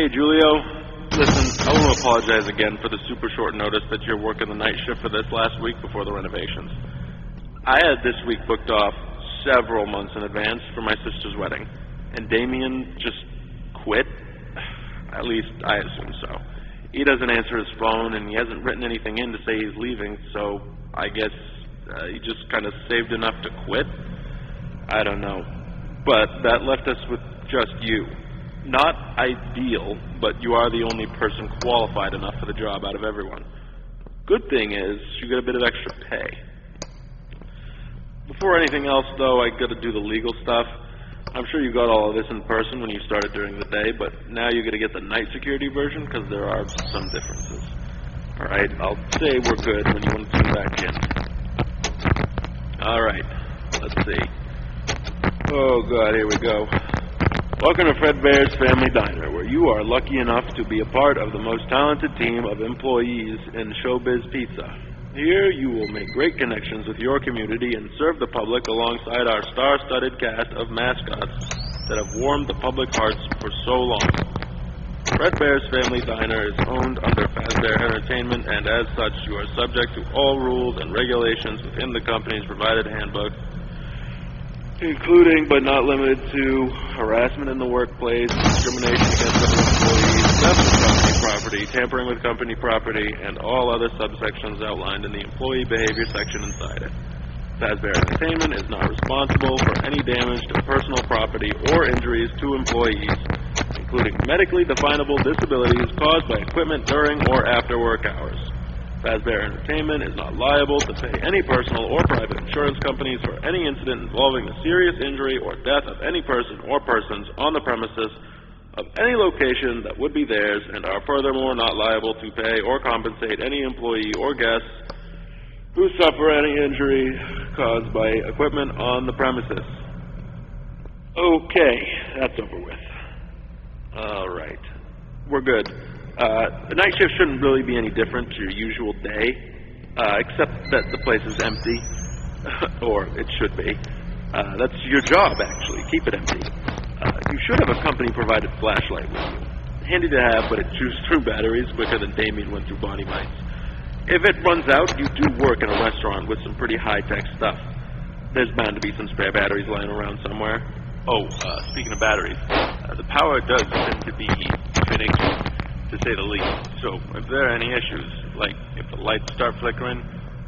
Hey, Julio. Listen, I want to apologize again for the super short notice that you're working the night shift for this last week before the renovations. I had this week booked off several months in advance for my sister's wedding, and Damien just quit. At least I assume so. He doesn't answer his phone, and he hasn't written anything in to say he's leaving, so I guess he just kind of saved enough to quit. I don't know. But that left us with just you. Not ideal, but you are the only person qualified enough for the job out of everyone. Good thing is, you get a bit of extra pay. Before anything else, though, I got to do the legal stuff. I'm sure you got all of this in person when you started during the day, but now you got to get the night security version because there are some differences. All right, I'll say we're good when you want to tune back in. All right, let's see. Oh, God, here we go. Welcome to Fredbears Family Diner, where you are lucky enough to be a part of the most talented team of employees in Showbiz Pizza. Here, you will make great connections with your community and serve the public alongside our star-studded cast of mascots that have warmed the public hearts for so long. Fredbears Family Diner is owned under Fazbear Entertainment, and as such, you are subject to all rules and regulations within the company's provided handbook, including but not limited to harassment in the workplace, discrimination against other employees, theft of company property, tampering with company property, and all other subsections outlined in the employee behavior section inside it. Fazbear Entertainment is not responsible for any damage to personal property or injuries to employees, including medically definable disabilities caused by equipment during or after work hours. Fazbear Entertainment is not liable to pay any personal or private insurance companies for any incident involving the serious injury or death of any person or persons on the premises of any location that would be theirs, and are furthermore not liable to pay or compensate any employee or guests who suffer any injury caused by equipment on the premises. Okay, that's over with. All right, we're good. The night shift shouldn't really be any different to your usual day, except that the place is empty, or it should be. That's your job, actually. Keep it empty. You should have a company-provided flashlight with you. Handy to have, but it chews through batteries quicker than Damien went through body mites. If it runs out, you do work in a restaurant with some pretty high-tech stuff. There's bound to be some spare batteries lying around somewhere. Oh, speaking of batteries, the power does tend to be finicky, to say the least. So if there are any issues, like if the lights start flickering,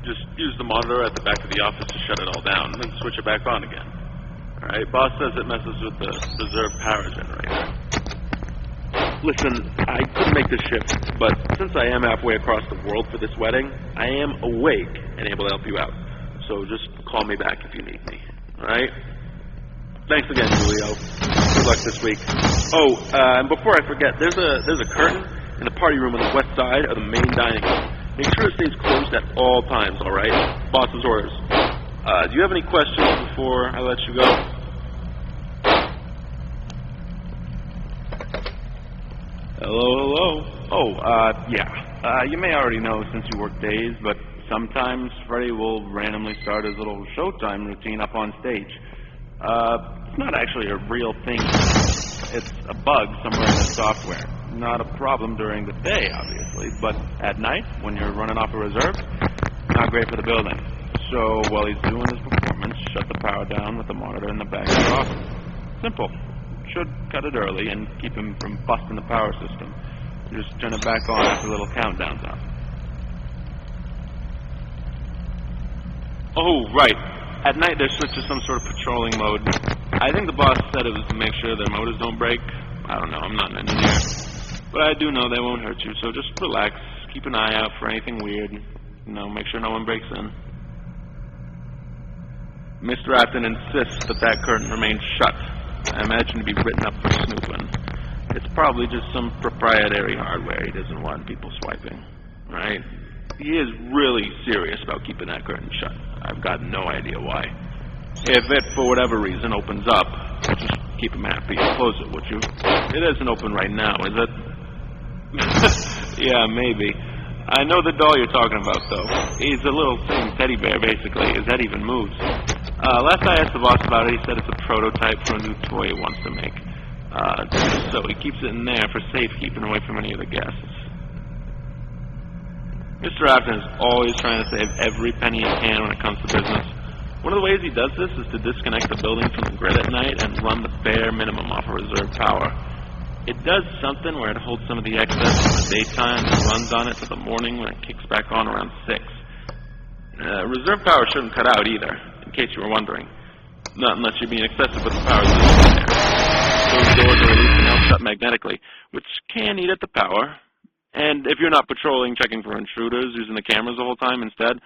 just use the monitor at the back of the office to shut it all down, and then switch it back on again. Alright, boss says it messes with the reserve power generator. Listen, I couldn't make this shift, but since I am halfway across the world for this wedding, I am awake and able to help you out. So just call me back if you need me. Alright? Thanks again, Julio. Good luck this week. Oh, and before I forget, there's a curtain in the party room on the west side of the main dining room. Make sure it stays closed at all times, all right? Boss's orders. Do you have any questions before I let you go? Hello? Oh, yeah. You may already know since you work days, but sometimes Freddy will randomly start his little showtime routine up on stage. It's not actually a real thing. It's a bug somewhere in the software. Not a problem during the day, obviously, but at night, when you're running off a reserve, not great for the building. So while he's doing his performance, shut the power down with the monitor in the back of the office. Simple. Should cut it early and keep him from busting the power system. Just turn it back on after the little countdown's up. Oh, right. At night, they're switched to some sort of patrolling mode. I think the boss said it was to make sure their motors don't break. I don't know, I'm not an engineer. But I do know they won't hurt you, so just relax. Keep an eye out for anything weird. Make sure no one breaks in. Mr. Afton insists that curtain remains shut. I imagine to be written up for snooping. It's probably just some proprietary hardware he doesn't want people swiping. Right? He is really serious about keeping that curtain shut. I've got no idea why. If it, for whatever reason, opens up, just keep him happy and close it, would you? It isn't open right now, is it? Yeah, maybe. I know the doll you're talking about, though. He's a little singing teddy bear, basically. His head even moves. Last I asked the boss about it, he said it's a prototype for a new toy he wants to make. So he keeps it in there for safekeeping away from any of the guests. Mr. Afton is always trying to save every penny he can when it comes to business. One of the ways he does this is to disconnect the building from the grid at night and run the bare minimum off of reserve power. It does something where it holds some of the excess in the daytime and runs on it till the morning when it kicks back on around 6. Reserve power shouldn't cut out either, in case you were wondering. Not unless you're being excessive with the power used in there. Those doors are released and held shut magnetically, which can eat at the power. And if you're not patrolling, checking for intruders, using the cameras the whole time instead,